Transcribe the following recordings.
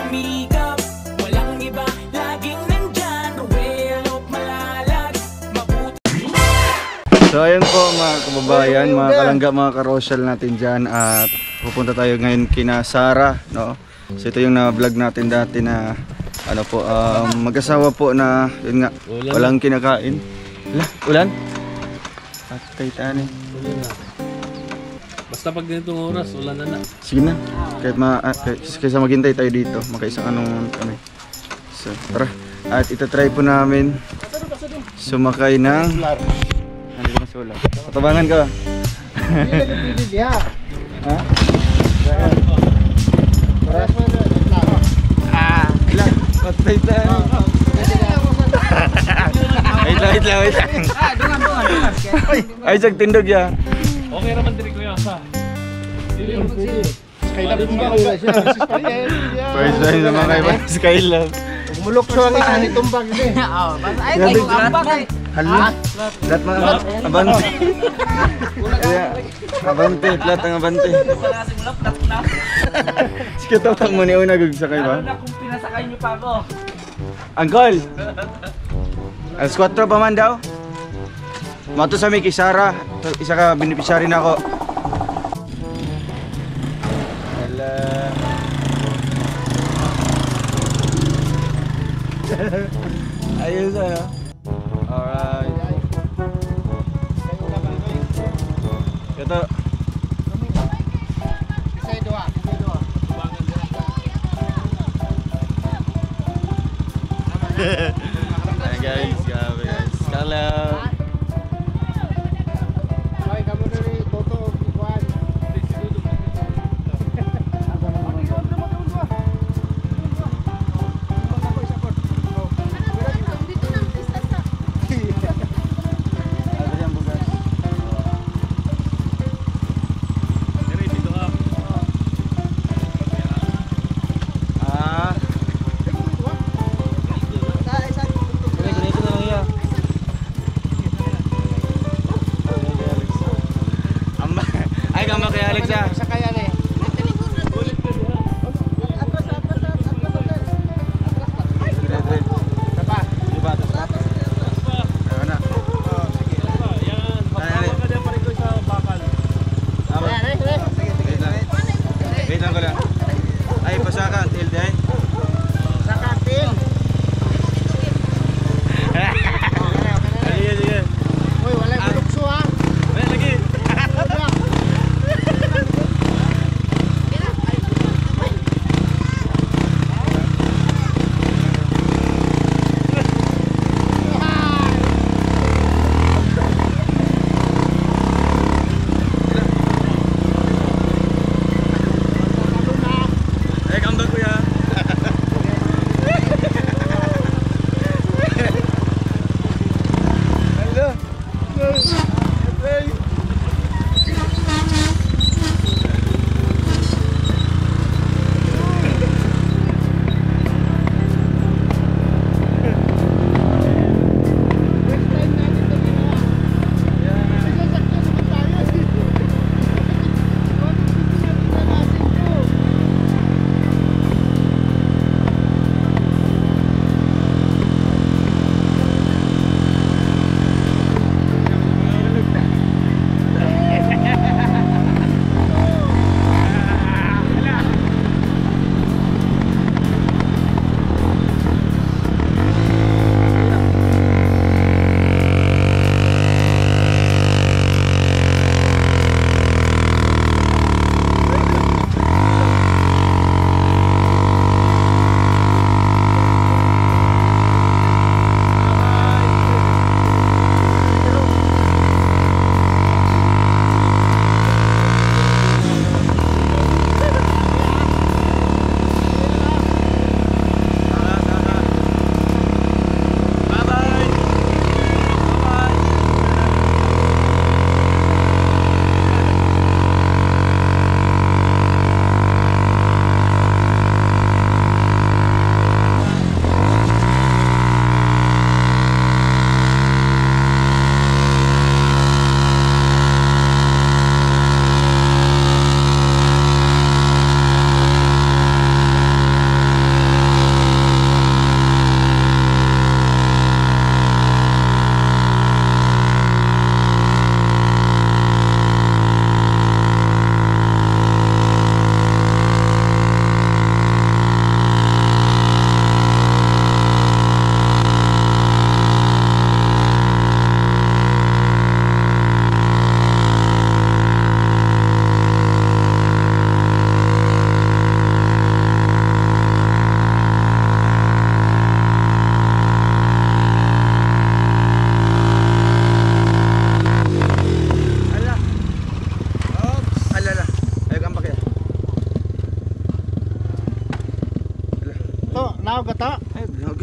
sumikap, walang iba, laging nandyan. Well, malalag, mabuti. So ayun po mga kababayan, mga kalangga, mga karosyal natin dyan. At pupunta tayo ngayon kina Sarah, no? So ito yung na-vlog natin dati na ano po, mag-asawa po na yun nga, walang kinakain. Ulan? At kahit ano. Basta pag ganitong oras, ulan na. Sige na. Kaysa maghintay tayo dito, makaisang anong kami. So tara. At itatry po namin sumakay ng ano ba sula? Patabangan ka ba? Ha? Ilan? Patay tayo. Wait lang. Ay, tindog ya. Okay naman din ko yun, sa. Skylab mo ba kayo siya? First time sa mga kaiba, Skylab. Umulok siya ang isa ni tumbag din. Ay, kayo ambak ay. Hala. Lahat mga abante. Abante, lahat ng abante. Wala kasi mulap na. Sige, tatang mo ni una gagsakay ba? Ano na kung pinasakay niyo pa ako? Uncle! Alas 4 pa man daw. Mato sa may Kisara. Isa ka beneficiary na ako. Hala. Ayos ano? Alright. Ito. Hi guys, grabe guys. Hello. Ay, kamu dari Toto Iguan. to, naog to. Ay, vlog.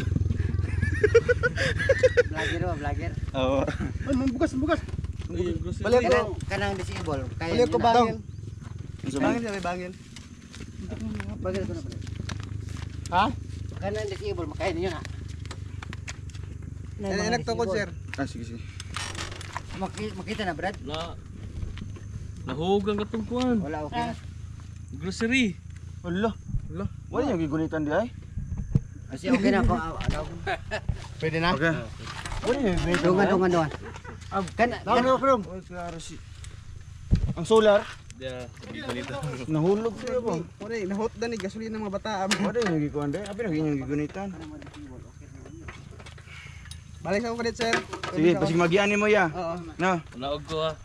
Vlogger ba, vlogger? Oo. Ay, bugas. Kanang disable. Kaya Balik ko bangin. Bangin siya, may bangin. Bagay ko na pala. Ha? Kanang disable, makain niyo na. Nagtukod, sir. Ah, sige. Makita na, Brad? Nahugang katong kuhan. Wala, okay na. Grocery. Wala. Wala yung gigunitan di ay. Kasi okay na ako. Pwede na? Okay. Wala yung gigunitan. Dungan. From. Oh, klaro si... Ang solar, Yeah, ganito. nahulog siya ba? Wala, nahot na ni gasolina ng mga bata. Wala yung gikuan di. Abi naging yung gigunitan. Balik ako kadit, sir. Sige, basig magiani mo ya. Oo. No. Naog ko ha.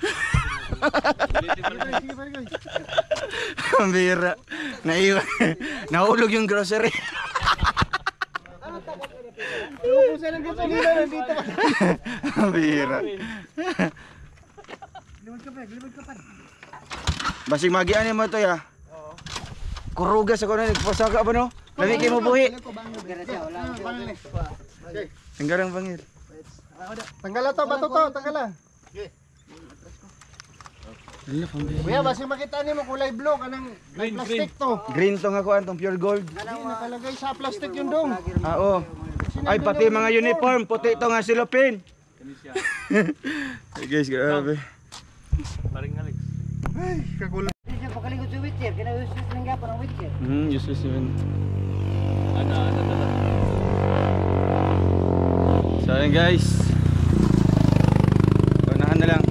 Ang bira. Naiwan. Nahulog yung grocery. Ubusan ng gasolina nandito. Ang bira. Limod ka pa. Basig magiani mo to ya. Kurugas ako na nagpasaka ba no? Lami kay mo buhi. Okay na siya, wala. Tanggalang bangir. Tanggal to, bato to, tanggal na. Ala pambira. Kuya, basi makita niyo mo kulay blue kanang may plastic to. Green tong ako antong pure gold. Hindi nakalagay sa plastic yung dong. Ah, oo. Ay pati mga uniform puti to nga silopin. Ay guys, grabe. Paring Alex. Kagulo. Hindi siya pakalingot sa wheelchair. Kina-useless lang gapon ang wheelchair. Useless yun. Ano. So ayun guys. Unahan na lang.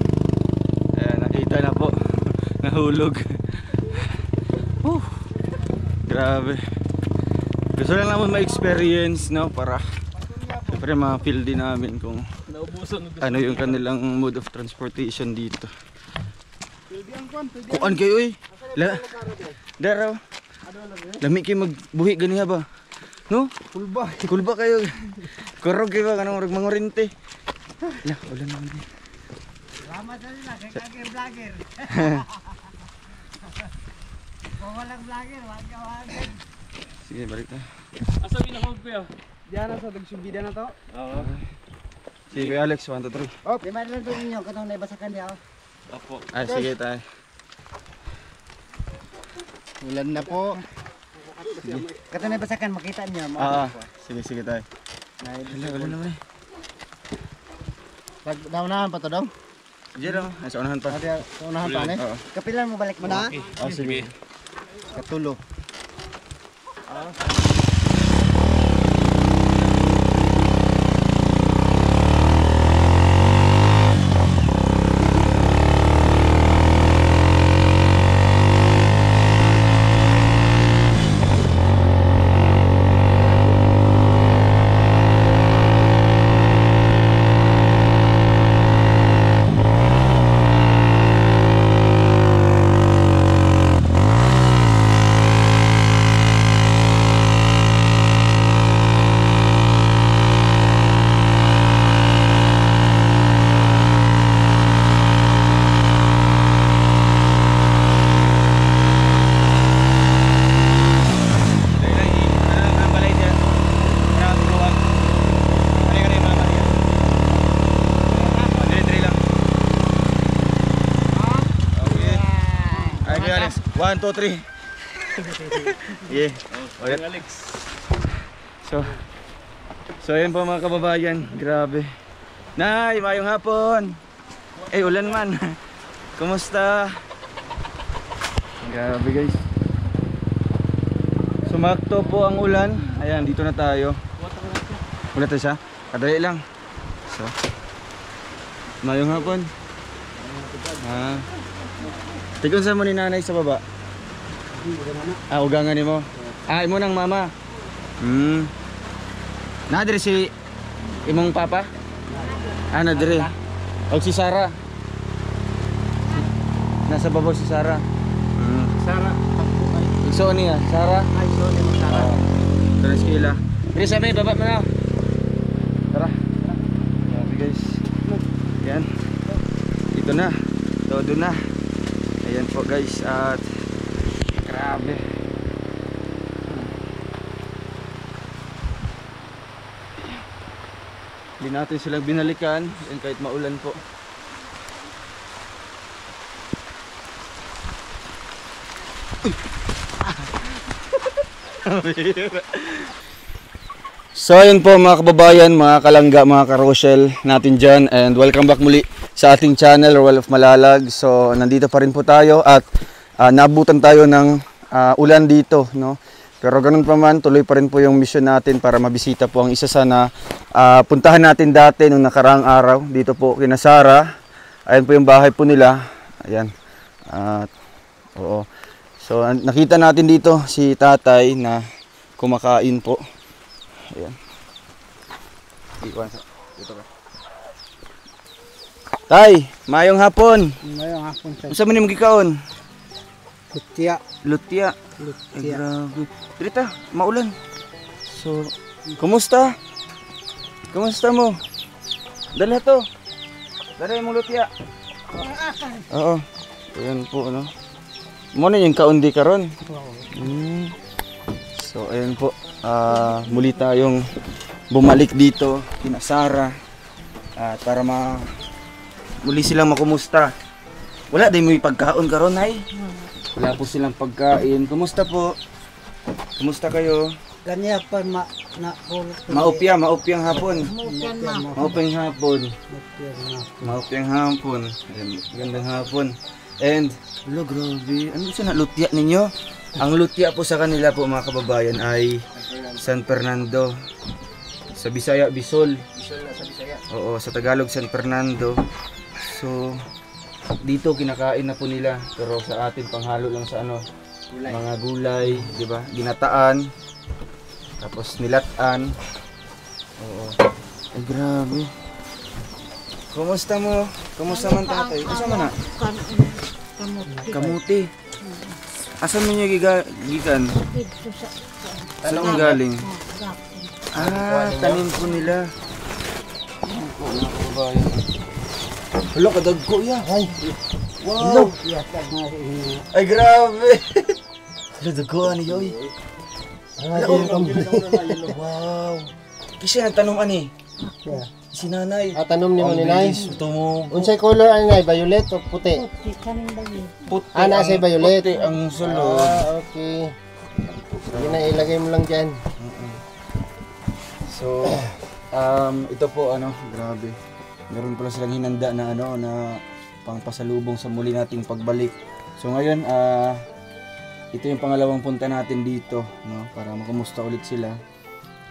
Ayan, nakita na po. Nahulog. Grabe. Gusto lang naman ma-experience, no? Para siyempre ma-feel din namin kung Naubusan. ano yung kanilang mode of transportation dito. Kuan kayo eh. Daraw. Lami kayo magbuhi ganiha ba? No? Kulba kayo. Kurog kayo ba? Kanang mangurinte. La, wala naman eh. Salamat sa nila, kay vlogger. Kung walang vlogger, wag ka. Sige, balik na. Asa binahog ko ya? Diyan na sa dagsubida na to. Oo. Sige, Kuya Alex, 1, 2, 3. Di ba lang ito ninyo, katong naibasakan di ako. Apo. Ay, sige tayo. Ulan na po. Katong naibasakan, makita niyo. Sige tayo. Wala naman eh. Daunahan pa to daw. Sige daw, ay sa unahan pa. Sa unahan pa, ne? Oo. Kapilan mo balik mo na. Sige. Katulo. Alex. 1, 2, 3. Yeah. Paring Alex. So ayun po mga kababayan. Grabe. Nay, mayong hapon. Ulan man. Kumusta? Grabe guys. Sumakto po ang ulan. Ayan, dito na tayo. Wala tayo siya. Kadali lang. So, mayong hapon. Tikon sa mo ni nanay sa baba? Ugangan ni mo? Imo nang mama? Nadiri si imong papa? Nadiri. O si Sarah? Nasa babaw si Sarah? Sarah. Igso niya, Sarah? Ay, sorry mo Sarah. Tara skila. Diri sa may baba mo na. Tara. Grabe guys. Yan. Dito na. Todo na. Ayan po guys at grabe. hindi natin silang binalikan and kahit maulan po. So ayun po mga kababayan, mga kalangga, mga karosyel natin dyan, and welcome back muli sa ating channel, Roel of Malalag. So nandito pa rin po tayo at naabutan tayo ng ulan dito, no? Pero ganun pa man, tuloy pa rin po yung mission natin para mabisita po ang isa sa puntahan natin dati nung nakaraang araw dito po kina Sara. Ayan po yung bahay po nila. Ayan. Oo. So nakita natin dito si tatay na kumakain po. Ayan. Dito ka. Tay, mayong hapon. Mayong hapon sa Unsa man imong gikaon? Kutya. Lutya. Ay, grabe. Dirita, maulan. So, kumusta? Kumusta mo? Dala to. Dala yung lutya. Oo. Ayan po, ano. Muna yung kaundi karon. So, ayan po. Muli tayong bumalik dito kina Sara. Para muli silang makumusta. Wala din mo pagkaon karon, ay. Wala po silang pagkain. Kumusta po? Kumusta kayo? Kanya pa Maupyang hapon. Maupyang hapon. Maupyang hapon. Ayan, gandang hapon. And, hello, grabe. Ano siya na lutya ninyo? Ang lutya po sa kanila po mga kababayan ay San Fernando. Sa Bisaya, Bisol. Oo, sa Tagalog, San Fernando. So, dito kinakain na po nila, pero sa atin panghalo lang sa mga gulay, di ba? Ginataan, tapos nilatan. Oo. Ay, grabe. Kumusta mo? Kumusta man tatay? Asa man na? Kamuti. Asan mo niya gikan? Saan mo galing? Tanim po nila. Ayan po, mga kababayan. Hala, kadagko ya. Ay. Wow. Ay, grabe. Hala, dagkoan niyo. Wow. Kasi nagtanong ani. Si nanay. Tanom ni mo ni Nay. Tumubo. Unsay color ani Nay? Violet o puti? Puti. Nasa violet. Puti ang sulod. Okay. Sige na, ilagay mo lang dyan. So, ito po grabe. Meron pala silang hinanda na na pangpasalubong sa muli nating pagbalik. So ngayon, ito yung pangalawang punta natin dito, no, para makumusta ulit sila.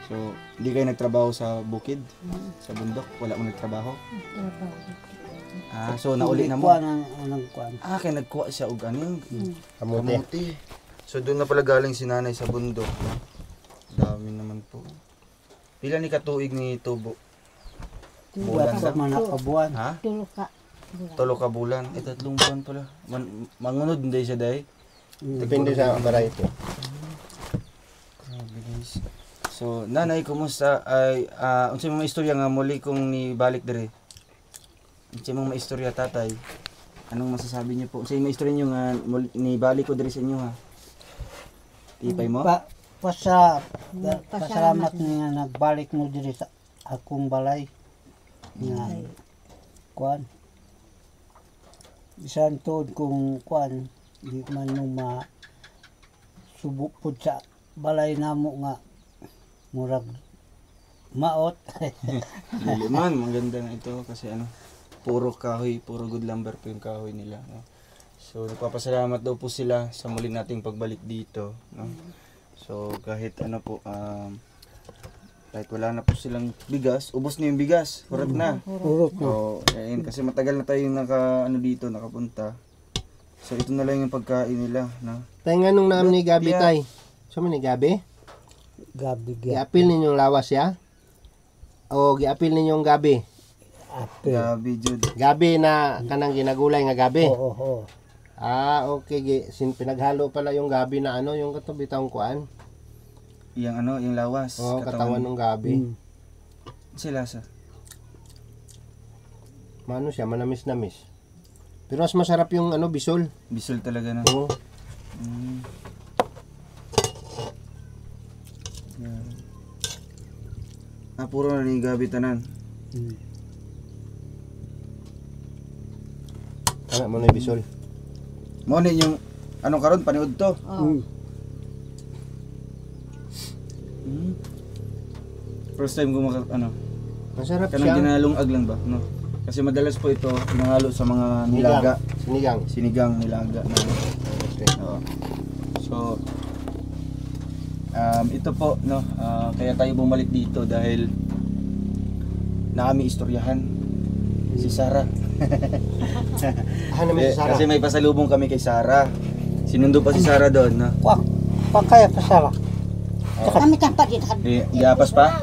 So, hindi kayo nagtrabaho sa bukid, sa bundok, wala mo nagtrabaho? So nauli na mo. Kaya nagkuha siya og kamuti. So doon na pala galing si nanay sa bundok, no? Dami naman po. Pila ni katuig ni tubo? Bulan lang. Ha? Tulo ka bulan. 3 buwan pala. Mangunod hindi siya dahi. Depende sa variety. Grabe guys. So, nanay, kumusta? Ay, unsay mga istorya nga muli kung ni balik dire? Unsay mga istorya tatay? Anong masasabi niyo po? Unsay mga istorya niyo nga ni balik ko dire sa inyo ha? Tipay mo? Pasalamat nga nagbalik mo diri sa akong balay. Nga kuan bisan tod kung kuan di man nung subok pud sa balay namo nga murag maot. Dili man, maganda na ito kasi puro kahoy, puro good lumber po yung kahoy nila, no? So nagpapasalamat daw po sila sa muli nating pagbalik dito, no? So kahit kahit wala na po silang bigas, ubos na yung bigas, hurat na. So, ayun, kasi matagal na tayo dito, nakapunta. So ito na lang yung pagkain nila, no? Tayo nga nung naam ni Gabi tay. So man ni Gabi? Giapil ninyong lawas ya? O giapil ninyong gabi? Gabi jud. Gabi na kanang ginagulay nga gabi? Oo. Okay. Pinaghalo pala yung gabi na yung katubitang kuan. Yung lawas. Oo, katawan ng gabi. Sila sa. Mano siya, manamis-namis. Pero mas masarap yung bisol. Bisol talaga na. Oo. Puro na ni gabi tanan. Ano mo na bisol? Mo ni yung ano karon paniud to. First time ko ano, Masarap kanang siya. ginalungag lang ba, no? Kasi madalas po ito hinahalo sa mga nilaga, Sinigang. sinigang nilaga. Okay. Oo. So ito po no, kaya tayo bumalik dito dahil naami istoryahan si Sarah. Naman si Sarah. Kasi may pasalubong kami kay Sarah. Sinundo pa si Sarah doon, no? Kuan kaya pa sala. Kami kan pa dito. Iapas pa?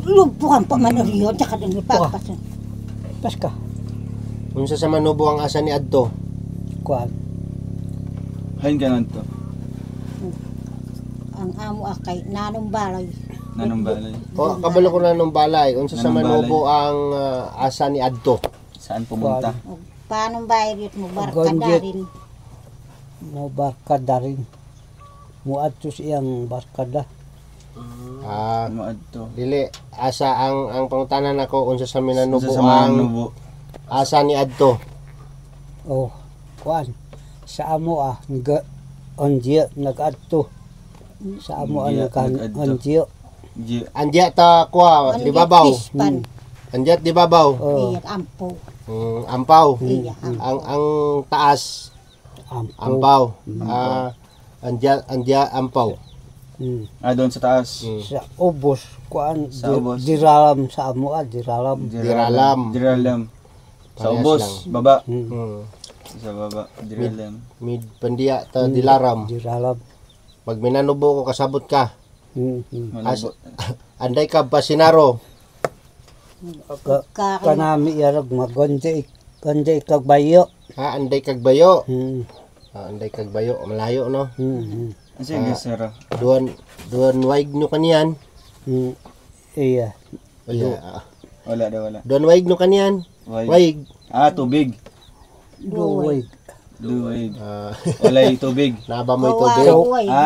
Lupuan pa man riyo tsaka din pagpas. Pas ka. Unsa sa manubo ang asa ni Adto? Kuan. Hain ganon to. Ang amo akay nanong balay. Nanong balay. O kabalo ko na nung balay. Unsa sa Nanong manubo ang asa ni Adto? Saan pumunta? Paano bayrit mo barka Gonjet. darin. Mo barkada rin. Mo adto siyang barkada. Ano adto? Dili asa ang pangutanan nako unsa sa minanubo Sa mga ang nubo. asa ni Adto. Oh, kuan. Sa amo onjia nag-adto. Sa amo Onjia, nag-adto. nag-adto. Andya ta kwa di babaw. Pispan. Andya di babaw. Oh, Iyat ampo. Ampaw. Iya Ang taas ampo. ampaw. Andya ampaw. Doon sa taas. Sa ubos kuan Sa ubos. diralam sa amo diralam. Diralam. Diralam. Sa Parehas ubos, lang. baba. Sa Hmm. baba, diralam. Mid pandiya ta dilaram. Diralam. Pag minanubo ko kasabot ka. Malabo. Anday ka basinaro. Kanami yarag magonde kag bayo. Anday kag bayo. Hmm. Anday kag bayo. Malayo no. Ano siya, Sarah? Duan waig nyo kaniyan. Iya. Wala daw, wala. Duan waig nyo kaniyan. Waig. Tubig. Duway. Duwig. Walay tubig. Naba mo tubig.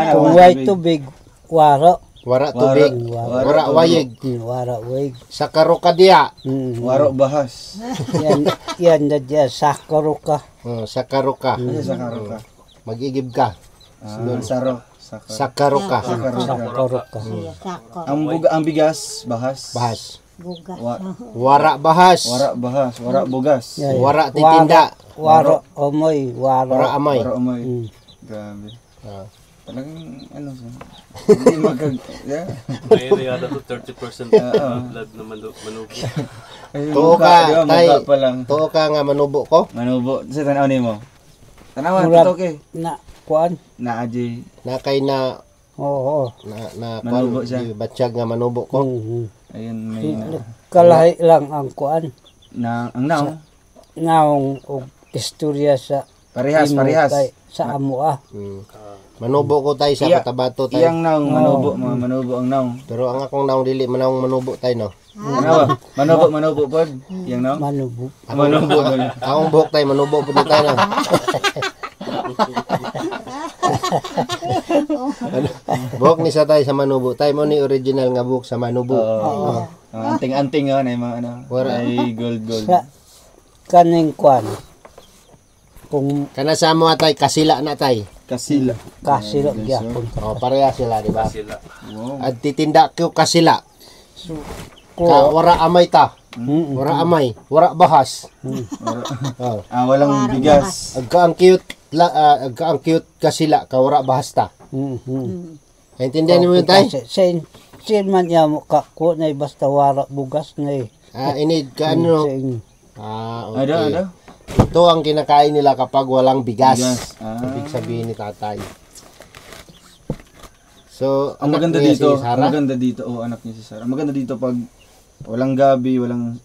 Kung way tubig waro. Wara tubig. Wara wayig. Wara way. Sa karokadya. Waro bahas. Yan na dyan sakaro ka. Sa karoka. Ano sa karo ka? Magigib ka. Saro. Sa karoka. Sakaro ka. Iya sakor. Ang bigas, bahas. Bahas. Bugas. Wara bahas. Wara bahas, wara bugas. Wara titinda. Waro omoy. Wara amay. Wara umoy. Grabe. Talagang ano siya. Hindi yeah. May yata to 30% blood na manubo. Tuo ka, tay. Pa lang. Tuo ka nga manubo ko. Manubo. Sa tanaw ni mo. Tanawan, Murag- tutok eh. Na kuan. Na aji. Na kay na Oo. Manubo siya. Batsyag nga manubo ko. Ayun, may Kalahi lang ang kuan. ang naw. Naong og istorya sa Parehas, imo parehas. kay- sa amo Manubo ko tay sa Iya- katabato tay. Iyang naw, manubo, mga manubo ang naw. Pero ang akong naong dili manawang manubo tay no. Ano? Manubo pod. Iyang naw. manubo. Manubo. Akong buhok tay manubo pud tay no. Buhok ni sa tay sa manubo. Tay mo ni original nga buhok sa manubo. Anting-anting nga na yung mga ano. Ay gold. Sa kaning kuan. Kung Kana sa mo tay kasila na tay. Kasila. kasilo gyapon. Pareha sila di ba? Sila. Wow. At titinda ko kasila. Ko Wara amay ta. Wara amay, wara bahas. Oh. Walang bigas. Agka ang cute kasila ka wara bahas ta. Naintindihan niyo yun tay? Sin man ya mo ka ko na basta wara bugas na Inid ka ano? Sin. Okay. Ano? Ito ang kinakain nila kapag walang bigas. Bigas. Ibig sabihin ni tatay. So, Ang anak maganda niya dito, si Sarah? ang maganda dito, anak niya si Sarah. Ang maganda dito pag walang gabi, walang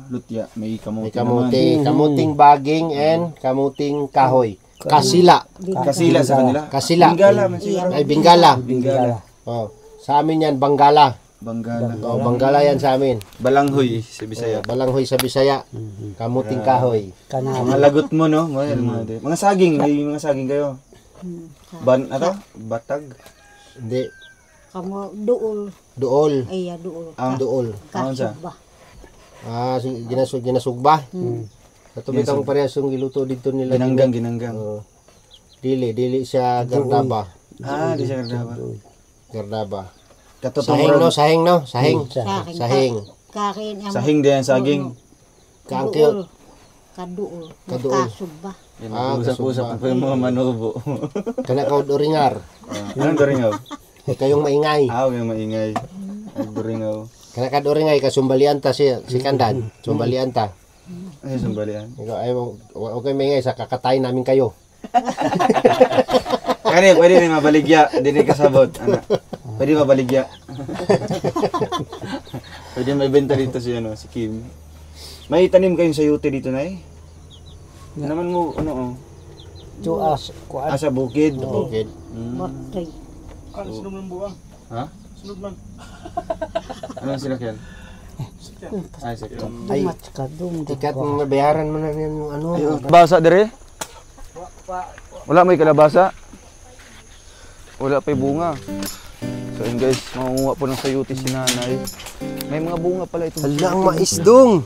lutya, may May kamuti kamuti, naman. kamuting baging and kamuting kahoy. Kasila. Kasila sa kanila. Kasila. Bingala man siguro. Ay, bingala. Bingala. Oh, sa amin yan, Banggala. Banggala. Oh, Banggala yan sa amin. Balanghoy sa Bisaya. Balanghoy sa Bisaya. Kamuting kahoy. Kana Mga lagot mo, no? Mga saging, may mga saging kayo. Batag? Hindi. Kamu duol. Duol. Iya duol. Duol. Kasog ba? Ginasug ba? Kato bitang parehas yung giluto dito nila. Ginanggang. Dili siya gardaba. Di siya Gardaba. Sahing no? Sahing. Kakin ang Sahing din, saging. duol. Kaduol. Kasog ba? Usap-usap pa yung mga manubo. Kana ka oringar. Anong doringaw? Kayong maingay. Yung maingay. Doringaw. Kana ka oringay kasumbalianta si Kandan. Sumbalianta. Ay, sumbalian. Ikaw ay okay maingay sa kakatay namin kayo. Kani, pwede rin mabaligya. Hindi kasabot, anak. Pwede mabaligya. Pwede maibenta dito si Kim. May tanim kayong sayuti dito, Nay? Naman mo, Kuan. sa bukid. Bukid. Matay. Sunog ng buwang. Ha? Sunog man. Anong sinakyan? Ay, sakyan. Ay, Dumat ka dum. tikat mo nabayaran mo na yung Kalabasa dire? Wala may kalabasa? Wala pa'y bunga. So yun guys, mangunguha po ng sayuti si nanay. May mga bunga pala ito. Hala, ang mais, Dong!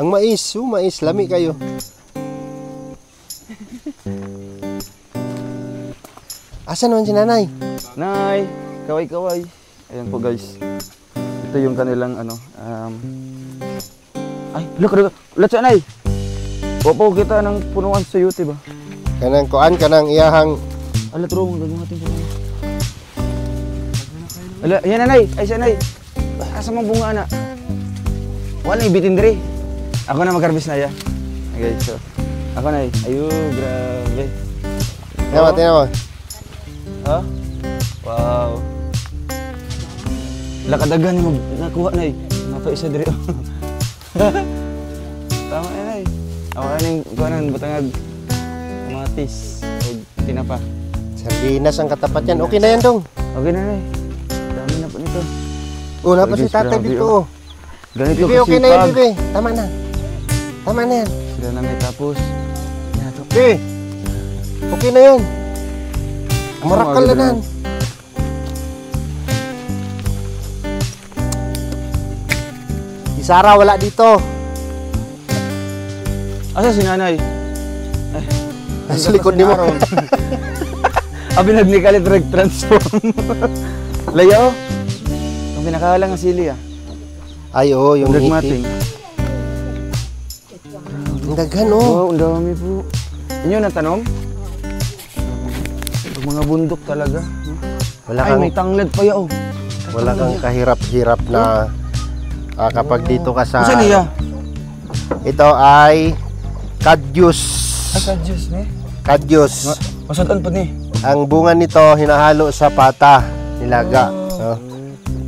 Ang mais, lami kayo. Asa naman si nanay? Nay, kaway-kaway. Ayan po guys. Ito yung kanilang ay, look, siya nay. Opo kita ng punuan sa sayuti ba? Kanang iyahang Ala, turong, gagawin natin po. Ala, yan nanay, ay siya nay. Asa mong bunga na? Wala ibitin dire. Ako na mag-harvest na ya. Okay, so ako na grabe. Tingnan mo. Ha? Wow. Lakadagan mo nakuha na Mapa-isa dire. Tama na Ako kaning batangag kamatis o tinapa. Sardinas ang katapat yan. Okay na yan, Dong. Okay na Dami na po nito. Una pa si tatay grabe, dito. Ganito Bibi, okay na yan, Bibi. Tama na yan. Sila na may tapos. Bibi, okay na yan. Marakal na yan. Si Sarah wala dito. Asa si nanay? Sa likod ni mo. Abi nagnikalit transform. Layo. Ang pinakahalang ang sili Ay, yung Nagmating. Ang daghan, oh. Wow, ang dami po. Inyo natanom? Mga bundok talaga. Ay, may tanglad pa yaw. Wala kang kahirap-hirap na kapag dito ka sa... Saan niya? Ito ay kadyus. Kadyus ni? Kadyus. Masatan po ni? Ang bunga nito hinahalo sa pata, nilaga.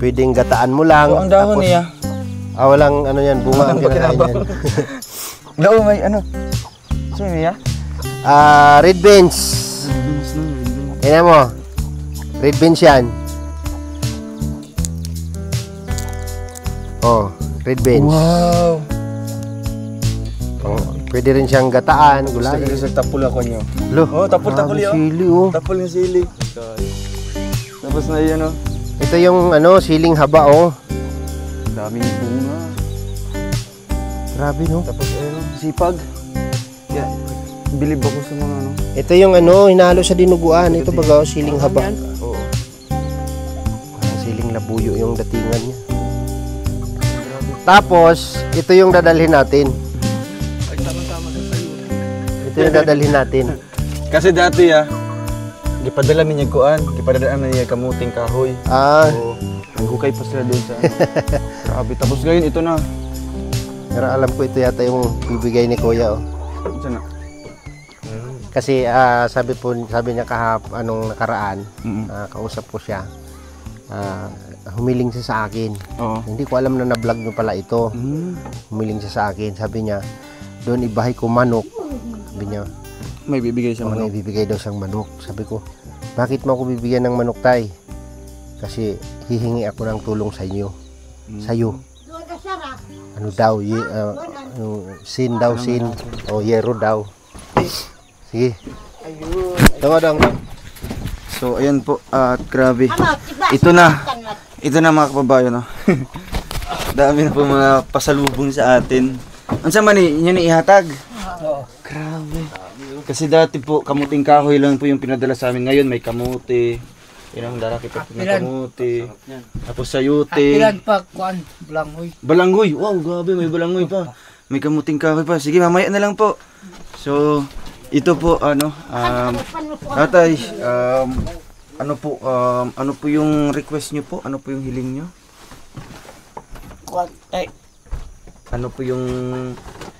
Pwedeng gataan mo lang. So, ang dahon niya? Walang ano yan, bunga ang kinakain yan. Lao, may ano? Saan niya? Red beans. Tingnan mo. Red beans yan. Red beans. Wow. Pwede rin siyang gataan, gulay. Gusto tapul ako nyo. Tapul yun. Sili, oh. Tapul yung sili. Tapos na yun, Ito yung siling haba, oh. Daming bunga. Grabe, no? Tapos sipag. Yeah. Bilib ako sa mga Ito yung hinahalo sa dinuguan. Ito baga, siling haba. Oo. Siling labuyo yung datingan niya. Tapos, ito yung dadalhin natin. Ito yung dadalhin natin. Kasi dati gipadala mi niya kuan, gipadala mi niya kamuting kahoy. Naghukay pa sila doon sa Grabe, tapos ngayon ito na. Pero alam ko ito yata yung bibigay ni Kuya, oh. Saan na? Kasi sabi niya anong nakaraan, kausap ko siya. Humiling siya sa akin. Oo. Hindi ko alam na na-vlog niyo pala ito. Humiling siya sa akin. Sabi niya, doon ibahay ko manok. Sabi niya, May bibigay siya may manok. bibigay daw siyang manok. Sabi ko, bakit mo ako bibigyan ng manok, tay? Kasi hihingi ako ng tulong sa inyo. Sa'yo. Ano daw? Sin daw, sin. O yero daw. Sige. Tama daw. So ayan po, at grabe. Ano, diba? Ito na. Ito na mga kababayan, no. Dami na po mga pasalubong sa atin. Ansa man inyo ni ihatag? Oo. Grabe. Kasi dati po kamuting kahoy lang po yung pinadala sa amin. Ngayon may kamote. Yan ang daraki pa po ng kamote. Tapos sayute. Ilan pa kuan blangoy. Balanghoy. Wow, grabe may balanghoy pa. May kamuting kahoy pa. Sige, mamaya na lang po. So, ito po tatay, ano po yung request nyo po? Ano po yung hiling nyo? Kuan ay Ano po yung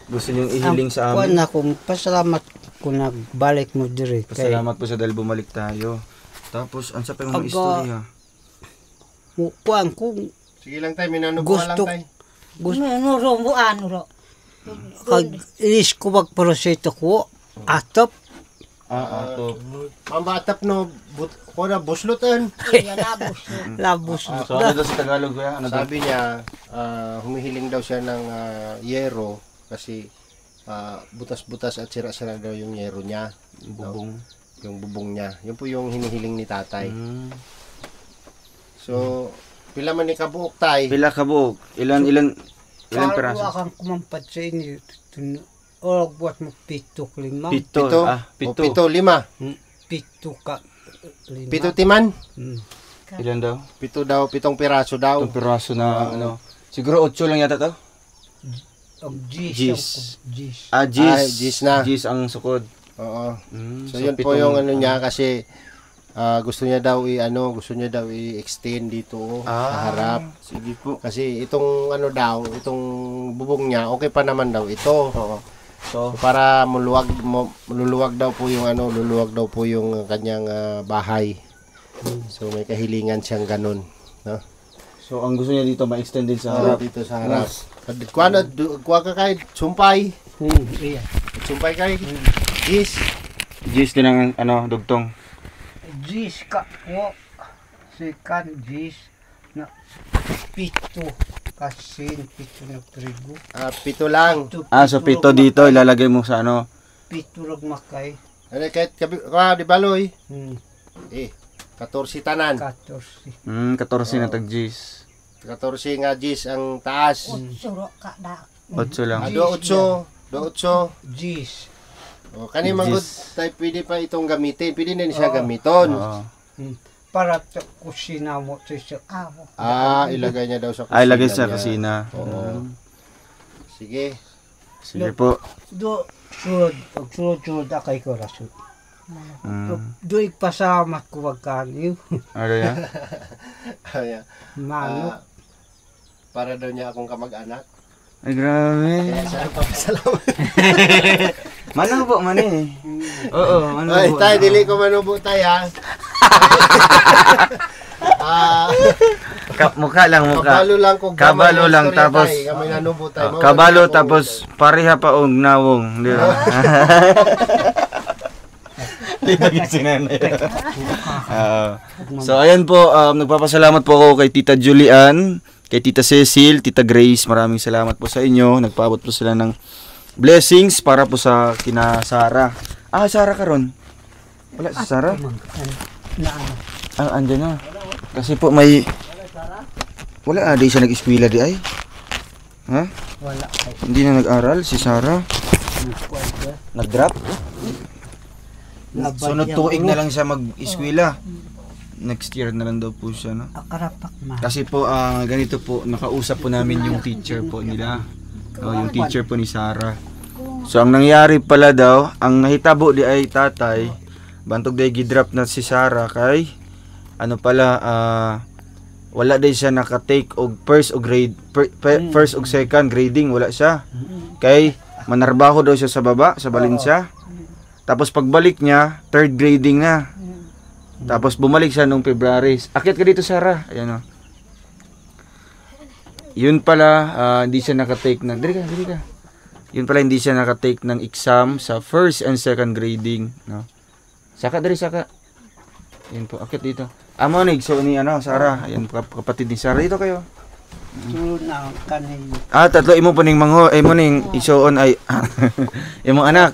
gusto nyong ihiling sa kuan amin? na kung pasalamat ko nagbalik mo dire kay Pasalamat po sa dahil bumalik tayo. Tapos, ang sa pa yung mga Aga. istorya? kuan kung Sige lang tayo, minanubuhan lang Gusto- tayo. Nuro mo, ano, kag ilis ko magproseso ko atop Ato. Mambatap no, ko na buslutan. Kaya labos. labos So, ano daw sa Tagalog kuya? Ano daw? Sabi niya, humihiling daw siya ng yero kasi butas-butas at sira-sira daw yung yero niya. Bubong. Yung bubong niya. Yun po yung hinihiling ni tatay. Mm. So, pila man ni kabuok tay? Pila ka buok? Ilan peraso? Kung kumampat sa inyo o buat mo pito lima Pito. Pito? Pito. O pito, lima? pito ka lima Pito timan? Hmm. Ilan daw? Pito daw, 7 piraso daw. Itong peraso na ano. Siguro 8 lang yata to? Ang Gis. gis Gis. Gis na. Gis ang sukod. Oo. Mm, So, yun po yung ano niya kasi gusto niya daw i-extend dito sa harap. Sige po. Kasi itong ano daw, itong bubong niya, okay pa naman daw ito. Oo. So, So, para luluwag daw po yung kanyang bahay. So may kahilingan siyang ganun, no? so ang gusto niya dito ma-extend din sa Harap harap. dito sa harap. Kuha ka kay sumpay. iya Sumpay kay. Gis. Gis din ang ano, dugtong. gis ka o second gis na pito kasin pito na trigo Pito lang. So pito dito ilalagay mo sa ano. pito rag makay Ano kahit di baloy. 14 tanan. 14 14 na tag Gis. 14 nga gis ang taas. Suro ka da. 8 lang. Do 8. gis O kani manggod Gis. tay pwede pa itong gamitin. Pwede na siya gamiton. Oo. para sa kusina mo sa Amo. Ilagay niya daw sa kusina. Ay, lagay sa niya. kusina. Oo. Sige. Sige po. do sunod akay ko raso Mm. do ipasalamat ko wag kanyo Ano yan? Ayan. manok Para daw niya akong kamag-anak. Ay, grabe. Kaya siya nagpapasalamat. Mano po, mani. Oo, mano Ay, po. tay, dili ko manubo tay ha. Mukha lang, mukha. Kabalo lang ko. Kabalo lang, tapos- Kami nanubo tay. Mawala Kabalo ako. tapos pareha pa og nawong, di ba? Di ba yung sinanay? So ayan po, nagpapasalamat po ako kay Tita Julian, kay Tita Cecil, Tita Grace. Maraming salamat po sa inyo. Nagpaabot po sila ng blessings para po sa kina Sarah. Sarah karon. Wala si Sarah? na ano Andyan na. Kasi po may wala di siya nag-eskwela di ay. Ha? wala kay Hindi na nag-aral si Sarah. Nag-drop. Sunod tuig na lang siya mag-eskwela. Next year na lang daw po siya, no? akarapak ma Kasi po ganito po, nakausap po namin yung teacher po nila. Yung teacher po ni Sarah. So ang nangyari pala daw, ang nahitabo di ay tatay, bantog day gidrop na si Sarah kay ano pala wala day siya naka-take og first og grade first og second grading, wala siya. Kay manarbaho daw siya sa baba, sa Valencia. Tapos pagbalik niya, third grading na. Tapos bumalik siya nung February. Akyat ka dito, Sarah. Ayan o. Yun pala, hindi siya nakatake ng... Dili ka. Yun pala, hindi siya nakatake ng exam sa first and second grading. No? Saka, saka. Yun po, akyat dito. Amonig, so ni Sarah. Ayan, kapatid ni Sarah. Dito kayo. sunod na kanay Tatlo, imo po ning mangho. Imo ning isuon ay... imong anak.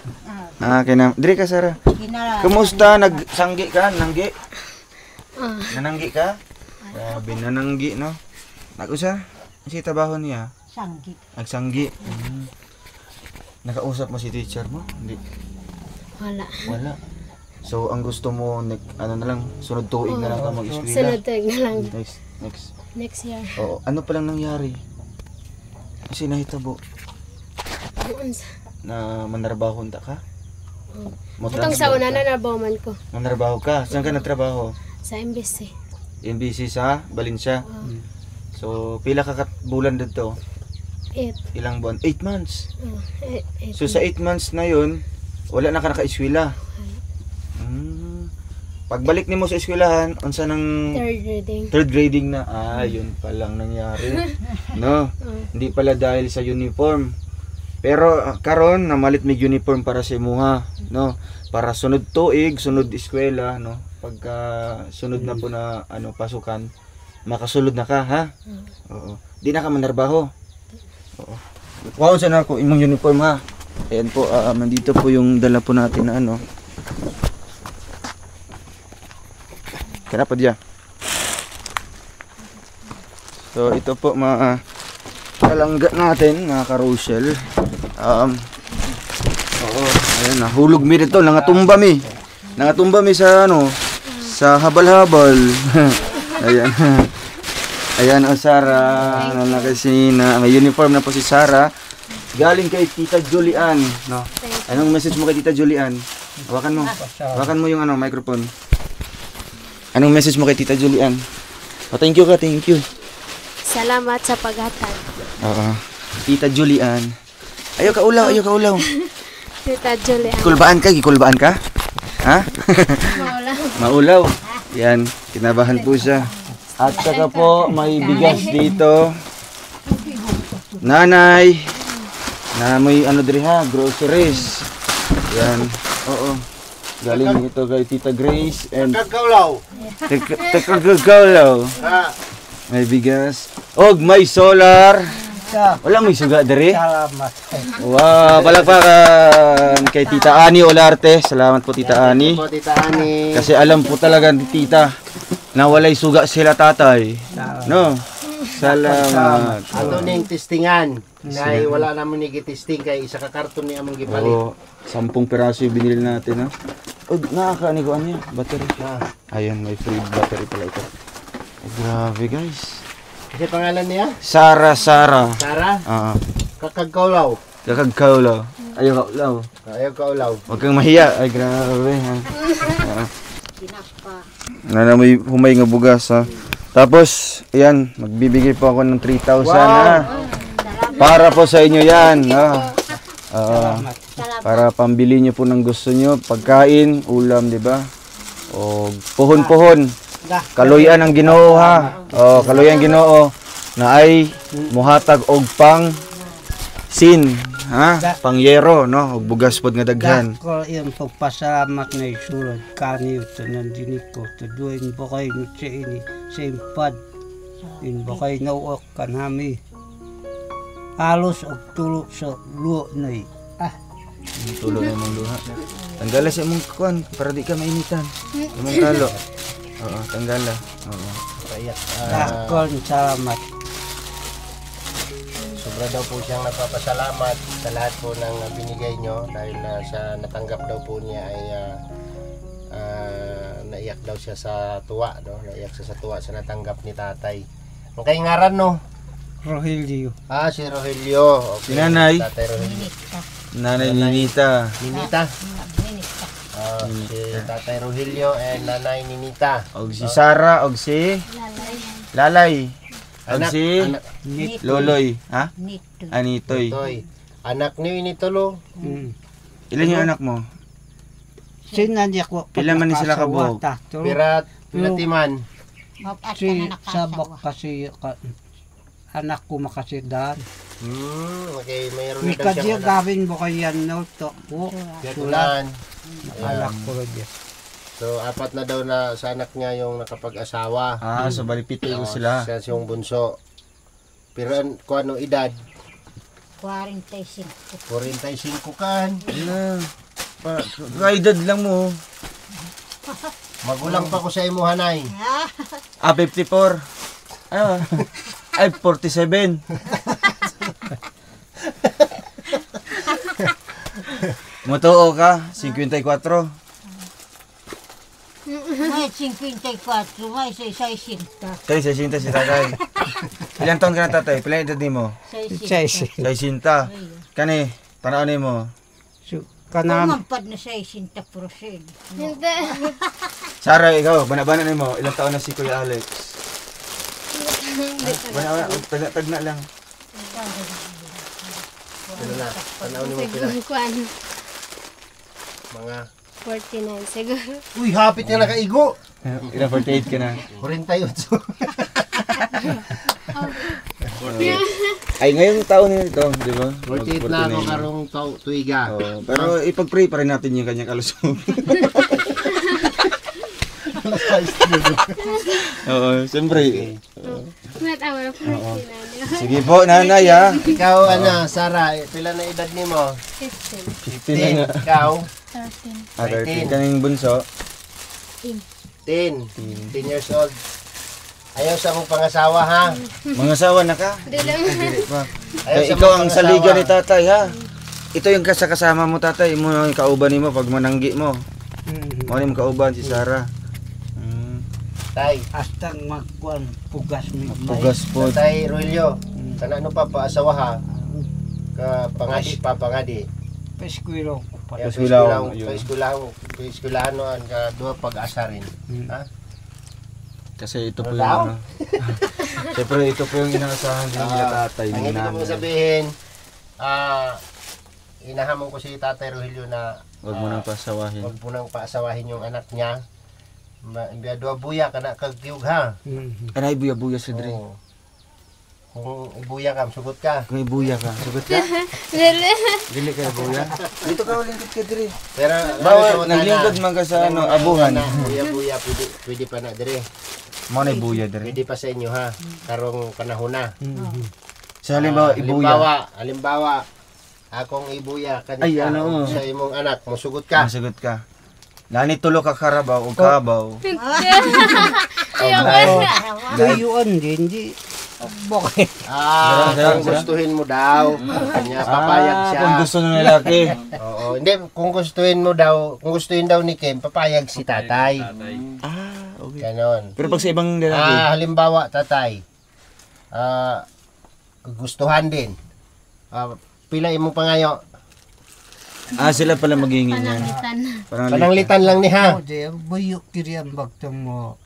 Kaya Diri ka, Sarah. Ginala. Kumusta? Nagsanggi ka? Nanggi? Nananggi ka? Grabe, nananggi, no? Nag-usa? Kasi trabaho niya? Sanggi. Nagsanggi. Nakausap mo si teacher mo? Hindi. Wala. So, ang gusto mo, ano na lang, sunod tuig na lang ka mag-eskwela? Sunod tuig na lang. Next year. Oo. Ano palang nangyari? Kasi nahitabo na manarbaho ka? Itong sa una na nabawaman ko. Manarbaho ka? Saan ka natrabaho? Sa MBC. MBC sa Valencia? So, pila ka bulan dito? 8. Ilang buwan? 8 months. 8. So, sa 8 months na yun, wala na ka naka-eskwela. Pagbalik ni mo sa eskwelahan, unsa nang third grading na. Yun palang nangyari. No? Hindi pala dahil sa uniform. Pero karon namalit mig uniform para sa imuha, no? Para sunod tuig, sunod eskwela, no? Pagka sunod na po na pasukan, makasulod na ka, ha? Oo. Di na ka manarbaho. Oo. Kuhaon sa na ako imong uniform, ha? Ayan po, nandito po yung dala po natin na Kenapa dia? So ito po mga kalangga natin, mga karousel. Ayan, nahulog mi dito, nangatumba mi. Nangatumba mi sa sa habal-habal. Ayan. Ayan o Sarah, nakasina. May uniform na po si Sarah. Galing kay Tita Julian, no? Anong message mo kay Tita Julian? Hawakan mo yung microphone. Anong message mo kay Tita Julian? Thank you ka, thank you. Salamat sa paghatag. Tita Julian. Ayaw ka ulaw. Tita Julian. Gikulbaan ka? Ha? Maulaw. Maulaw. Yan, kinabahan po siya. At saka po, may bigas dito. Nanay. Na may diri ha, groceries. Yan, oo. Galing ito kay Tita Grace and Kagkaulaw. Kagkaulaw. May bigas. May solar. Wala may suga diri. Salamat. Wow, palakpakan kay Tita Ani Olarte. Salamat po Tita Ani. Tita Ani. Kasi alam po talaga ni Tita na walay suga sila tatay. No? Salamat. Ato ning testingan. Nay wala na mo ni gitesting kay isa ka karton ni among gipalit. 10 piraso yung binili natin, ha? Nakaka-aniguan niya, battery. Ayan, may free battery pala ito. Grabe, guys. Kasi pangalan niya? Sarah. Sarah? Kakagkaulaw. Ayaw kaulaw. Huwag kang mahiya. Ay, grabe, ha? May humay nga bugas, ha? Tapos, ayan, magbibigay po ako ng 3,000, ha? Para po sa inyo yan, ha? Para pambili nyo po ng gusto nyo, pagkain, ulam, di ba? O puhon-puhon. Kaluyan ang Ginoo, ha? Kaluyan ang Ginoo na ay muhatag og pang sin, ha? Pangyero, no? Og bugas pod nga daghan. Ko yung pagpasalamat na isulod kaniyo sa nandiniko. Taduin ba kayo sa ini sa impad. In ba kayo nauok kanami. Halos og tulo sa luo na Tulo na mong luha. Tanggala sa imong kuan para di ka mainitan. Imong talo. Tanggala. Dakon salamat. Sobra daw po siyang nagpapasalamat sa lahat po ng binigay nyo dahil sa natanggap daw po niya ay naiyak daw siya sa tuwa, no? Naiyak siya sa tuwa sa natanggap ni tatay. Ang kay ngaran, no? Rogelio. Si Rogelio. Si Okay. Nanay. Tatay Rogelio. Nanay Ninita. Ninita. Si Tatay Rogelio and Nanay Ninita. Og si Sarah, og si Lalay. Og si Loloy, ha? Anitoy. Toy. Anak ni Nitolo. Ilan yung anak mo? Sinadya ko. Pila man ni sila kabuok? Piratiman. Si sabak kasi anak ko makasidan. Okay, mayroon May na daw kadyo siyang anak. gawin mo kayan no to. Tulan. Anak ko rin. So, 4 na daw na sa anak niya yung nakapag-asawa. So bali pito sila. Siya yung bunso. Pero kung anong edad? 45. 45 kan. Kaedad lang mo. Magulang pa ko sa imo hanay. 54. Ay, 47. Mutuo ka, 54. May 54, may 60. Kaya 60 si tatay. Ilang taon ka na tatay? Pilang edad mo? 60. 60. Kani, tanaw ni mo. So, kanam, Kumampad na 60%. Hindi. Sarah, ikaw, bana-bana ni mo. Ilang taon na si Kuya Alex? Bana-bana, tagna lang. Ano na? Tanaw ni mo pila. Siguro ko ano, Mga 49 siguro. uy, hapit nga nakaigo. Ilang 48 ka na. 48. Ay, ngayong taon nito, di ba? 48 na ako karong tuiga. Oo, pero ipag-pray pa rin natin yung kanyang kalusog. Oo, siyempre. Natawa na 49. Sige po, nanay ha. Ikaw, Sara, pila na edad ni mo? 15. 15 na nga. Ikaw? 13. 13. Kaning bunso. 10 years old. Ayaw sa mong pangasawa, ha? Mga asawa na ka? Hindi lang. Dili pa. Ayaw Eh, sa ikaw mong ang pangasawa. saliga ni tatay ha. Ito yung kasama mo tatay, mo yung kauban mo pag mananggi mo. Mo ni mo kauban si Sarah. Tay, hasta magkuhan, pugas mi. Pugas po. Tay Roelio, kana ano pa paasawa ha? Ka pangadi. Peskwilo. Paeskwelahan, yun. Paeskwelahan no ang duha pag-asa rin. Ha? Kasi ito po yung Wala. ano. Siyempre ito po yung inaasahan din nila tatay. Ang ibig mo sabihin, inahamon ko si Tatay Rogelio na Huwag mo nang pasawahin. huwag mo nang paasawahin yung anak niya. Biya buya kana kagtiyog ha. Anay buya-buya si Dre. Oo. Kung ibuya ka, sugot ka. Kung ibuya ka, sagot ka? Dili. Dili ka buya? Dito ka ulingkod ka Dre. Pero Bawal, naglingkod man ka sa ano, abuhan. Buya pwede pa na dire. Mo na buya Dre. Pwede pa sa inyo ha. Karong panahon na. Sa halimbawa, ibuya. Halimbawa, akong ibuya kanina Ay, ano? sa imong anak, musugot ka. Masagot ka. Nani tulo ka karabaw o kabaw. Gayuan din, di. Bakit? Dara. Kung gustuhin mo daw, kanya papayag siya. Kung gusto ng lalaki. Oo, hindi, kung gustuhin mo daw, kung gustuhin daw ni Kim, papayag si tatay. Okay. Ganon. Pero pag sa ibang lalaki, Halimbawa, tatay, gustuhan din. Pila imong pangayo? sila pala maghingi niyan. Panangitan. Pananglitan lang ni ha. O, di, buyo kiriyan bagtang mo.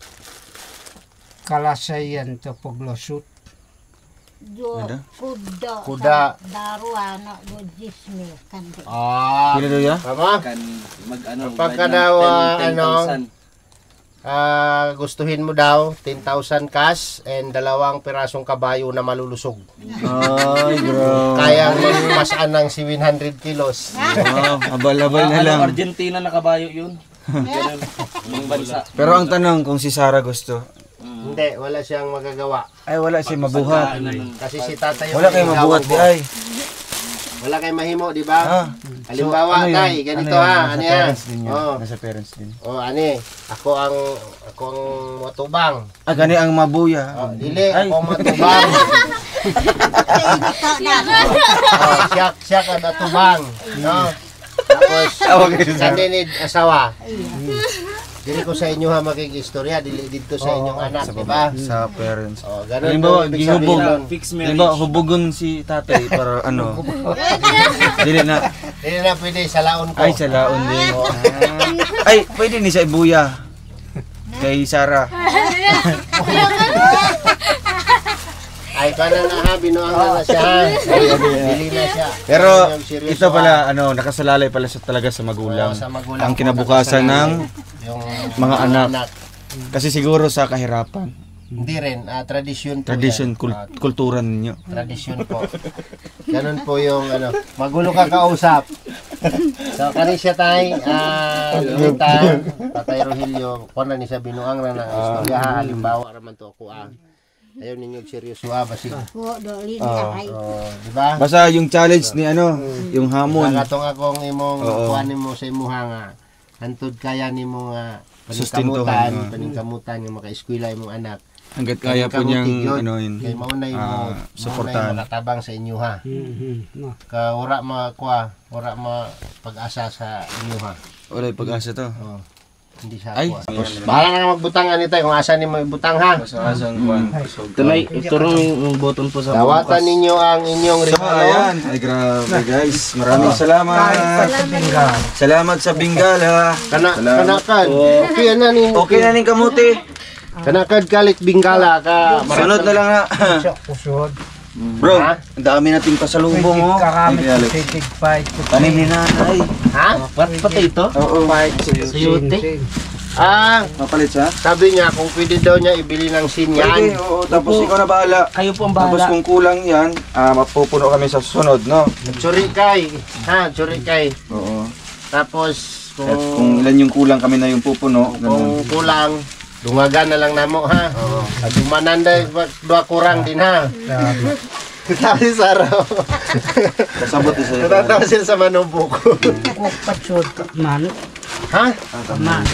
Kalasayan to paglasot. Ano? Kuda. Daruana, Jismi, kandi. Pila daw ya? Tama? Pagka daw, gustuhin mo daw, 10,000 cash and 2 pirasong kabayo na malulusog. Ay, bro. Kaya magmasaan ng 700 kilos. Wow, abal-abal na lang. Argentina na kabayo yun. Ganun. Yung bansa. Pero ang tanong kung si Sarah gusto. Hindi, wala siyang magagawa. Ay, wala siya mabuhat. Kasi si tatay Wala kayong mabuhat di ay. Wala kayong mahimo, di ba? Ah. Halimbawa, So, ano tay, yun? ganito Ano yun? ha, Nasa ano yan? parents din yun. Oo. Nasa parents din. Ani, ako ang matubang. Gani ang mabuya. Dili, Ay. ako matubang. Siyak ang matubang. No? Tapos, sandinid asawa. Dili ko sa inyo ha makikistorya, dili dito sa inyong anak, di ba? Sa parents. Oh, ganun Halimbawa, po ibig sabihin gihubog. nun. Fix marriage. Halimbawa, hubugon si tatay para ano. Dili na. Dili na pwede, salaon ko. Ay, sa laon din. Ay, pwede ni sa ibuya. Kay Sarah. Ay, paano na ha, binuang na siya ha. Dili na siya. Pero Yung seryoso, ito pala, nakasalalay pala sa talaga sa magulang. Oo, sa magulang. Ang kinabukasan ng yung mga anak. Kasi siguro sa kahirapan. Hindi rin, tradisyon po. Tradition, yan. kultura ninyo. Tradisyon po. Ganun po yung magulo ka kausap. So, kani siya tay, Tatay Rogelio, kung na ni siya binuang na ng istorya ha, halimbawa raman to ako ayaw ninyo seryoso basi. Dolin na ay. Di ba? Basta yung challenge ni yung hamon. Katong akong imong kuan mo sa imuha nga, hantod kaya nimo nga Sustentuhan, paningkamutan yung maka-eskwela imong anak. Hanggat kaya po niyang ano yun. Kay maunay mo suportahan. makatabang sa inyo ha. No. Ka wala pag-asa sa inyo ha. Wala yung pag-asa to. Oh. Hindi siya Ay, kuha. Bahala na nga magbutang ani tayo kung asa ni mo ibutang ha. Asang kuwan. Tunay, turong yung button po sa Dawatan ninyo ang inyong So, regalo. ayan. Ay, grabe guys. Maraming salamat. Salamat sa Bingala. Kanakad. Okay na ni. Okay na ning kamuti. Kanakad kalit Bingala ka. Sunod na lang na. Kusod. Bro, ang dami nating pasalubong mo. Kakamit Ay, sa tig fight. tanim ni nanay. Ha? pati ito? Oo. Sayuti. Ah, Mapalit siya? sabi niya kung pwede daw niya ibili ng Pwede, sinyan. oo. Tapos ikaw na bahala. Kayo po ang Tapos bahala. kung kulang yan, mapupuno kami sa susunod, no? Churikay. Ha, churikay. Oo. Tapos At kung ilan yung kulang, kami na yung pupuno. kung Ganun. kulang, dungagan na lang namo ha. At mananda dua kurang din ha. Sabi Saro. Kasabot din sa'yo. Natatawa sila sa manubok. Patsod. Manok. Ha?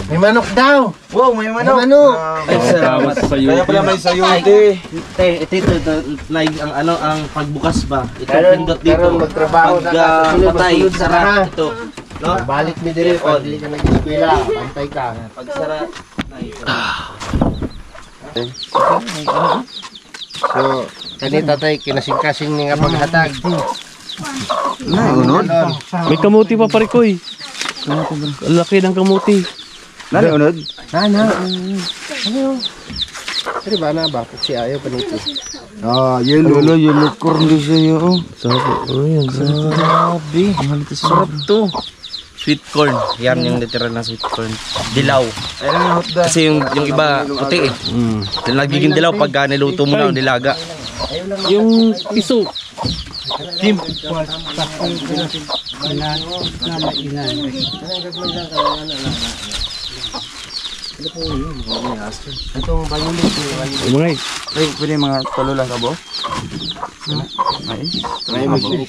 May manok daw. Wow, may manok. May manok. Ay, Salamat sa iyo. Kaya pala may sayuti. Ito, like, ang pagbukas ba? Ito, Karon- pindot dito. karon magtrabaho na ka. Sunod, Patay, sunod sa sara. ha. Ito. No? Balik mi dire pag dili ka nag-eskwela, bantay ka. Pag sara. So, kanita tay kinasing-kasing ni nga paghatag. Unod? May kamuti pa parikoy. Ang laki ng kamuti. Nani, unod? Na. Ano? Pero ba na ba? Si ayaw panito. Yellow corn din siya yun. Grabe. Sarap to. Sweet corn. Yan yung literal na sweet corn. Dilaw. Ayun na, hotda. Kasi yung iba puti eh. Nagiging dilaw pag niluto mo na ang nilaga. Yung piso. Inan na mainan. Itong bayulit Ay, pwede mga talo lang ka, bo? Ay, may